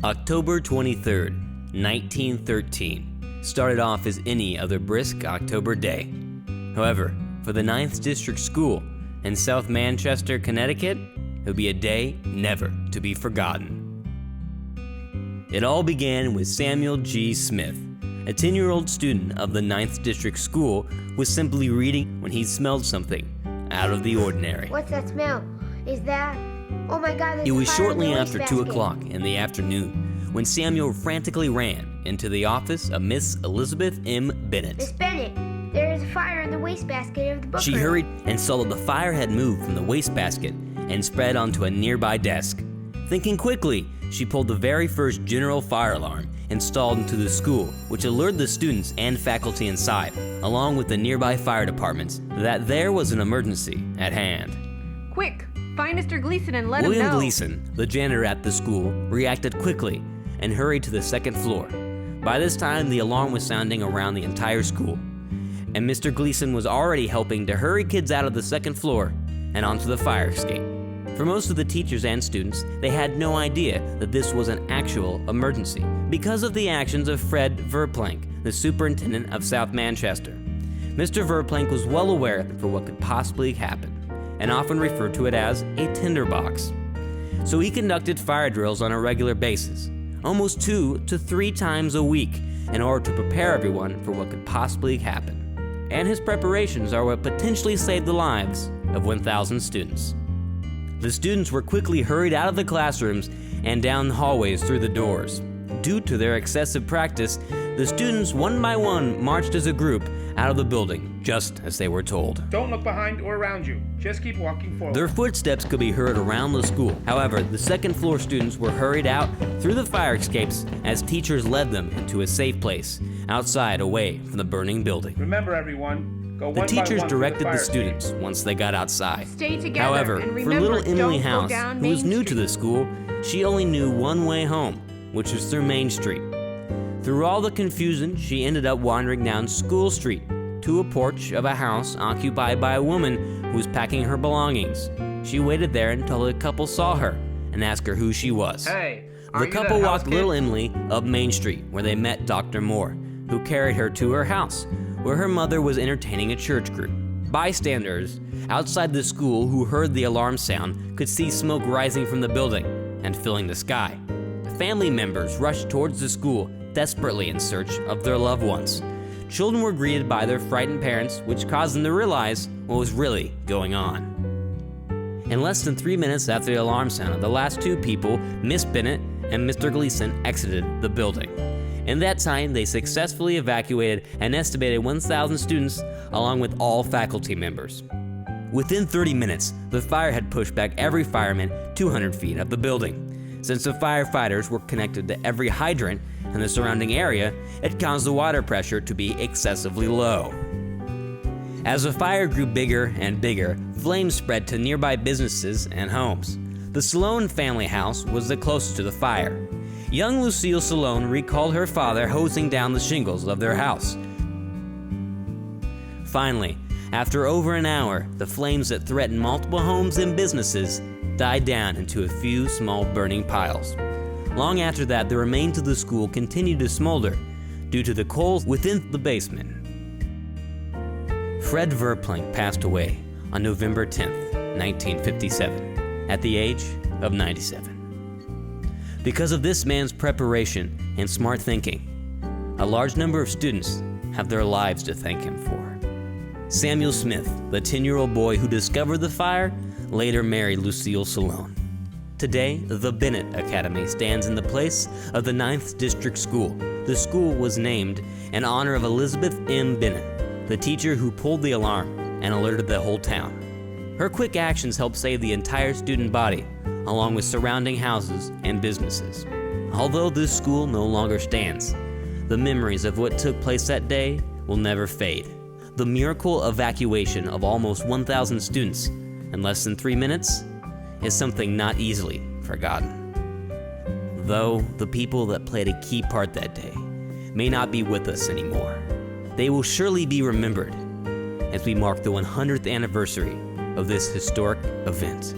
October 23rd, 1913, started off as any other brisk October day. However, for the 9th District School in South Manchester, Connecticut, it would be a day never to be forgotten. It all began with Samuel G. Smith, a 10-year-old student of the 9th District School, was simply reading when he smelled something out of the ordinary. What's that smell? Is that... Oh my God, there's It was a fire in shortly the after 2 wastebasket. o'clock in the afternoon when Samuel frantically ran into the office of Miss Elizabeth M. Bennett. Miss Bennett, there is a fire in the wastebasket of the book She room. hurried and saw that the fire had moved from the wastebasket and spread onto a nearby desk. Thinking quickly, she pulled the very first general fire alarm installed into the school, which alerted the students and faculty inside, along with the nearby fire departments, that there was an emergency at hand. Quick, find Mr. Gleason and let him know. William Gleason, the janitor at the school, reacted quickly and hurried to the second floor. By this time, the alarm was sounding around the entire school, and Mr. Gleason was already helping to hurry kids out of the second floor and onto the fire escape. For most of the teachers and students, they had no idea that this was an actual emergency because of the actions of Fred Verplank, the superintendent of South Manchester. Mr. Verplank was well aware for what could possibly happen, and often referred to it as a tinderbox. So he conducted fire drills on a regular basis, almost 2 to 3 times a week, in order to prepare everyone for what could possibly happen. And his preparations are what potentially saved the lives of 1,000 students. The students were quickly hurried out of the classrooms and down the hallways through the doors. Due to their excessive practice, the students one by one marched as a group out of the building, just as they were told. Don't look behind or around you. Just keep walking forward. Their footsteps could be heard around the school. However, the second floor students were hurried out through the fire escapes as teachers led them into a safe place, outside away from the burning building. Remember, everyone, go The one by teachers one through directed the fire students once they got outside. Stay together. However, and for remember, little Emily don't go House, down who was Main new to Street. the school, she only knew one way home, which was through Main Street. Through all the confusion, she ended up wandering down School Street to a porch of a house occupied by a woman who was packing her belongings. She waited there until the couple saw her and asked her who she was. Hey, The couple walked little Emily up Main Street, where they met Dr. Moore, who carried her to her house, where her mother was entertaining a church group. Bystanders outside the school who heard the alarm sound could see smoke rising from the building and filling the sky. Family members rushed towards the school, desperately in search of their loved ones. Children were greeted by their frightened parents, which caused them to realize what was really going on. In less than 3 minutes after the alarm sounded, the last 2 people, Miss Bennett and Mr. Gleason, exited the building. In that time, they successfully evacuated an estimated 1,000 students, along with all faculty members. Within 30 minutes, the fire had pushed back every fireman 200 feet up the building. Since the firefighters were connected to every hydrant in the surrounding area, it caused the water pressure to be excessively low. As the fire grew bigger and bigger, flames spread to nearby businesses and homes. The Salone family house was the closest to the fire. Young Lucille Salone recalled her father hosing down the shingles of their house. Finally, after over an hour, the flames that threatened multiple homes and businesses died down into a few small burning piles. Long after that, the remains of the school continued to smolder due to the coals within the basement. Fred Verplank passed away on November 10th, 1957, at the age of 97. Because of this man's preparation and smart thinking, a large number of students have their lives to thank him for. Samuel Smith, the 10-year-old boy who discovered the fire, later married Lucille Salone. Today, the Bennett Academy stands in the place of the 9th District School. The school was named in honor of Elizabeth M. Bennett, the teacher who pulled the alarm and alerted the whole town. Her quick actions helped save the entire student body, along with surrounding houses and businesses. Although this school no longer stands, the memories of what took place that day will never fade. The miracle evacuation of almost 1,000 students in less than 3 minutes is something not easily forgotten. Though the people that played a key part that day may not be with us anymore, they will surely be remembered as we mark the 100th anniversary of this historic event.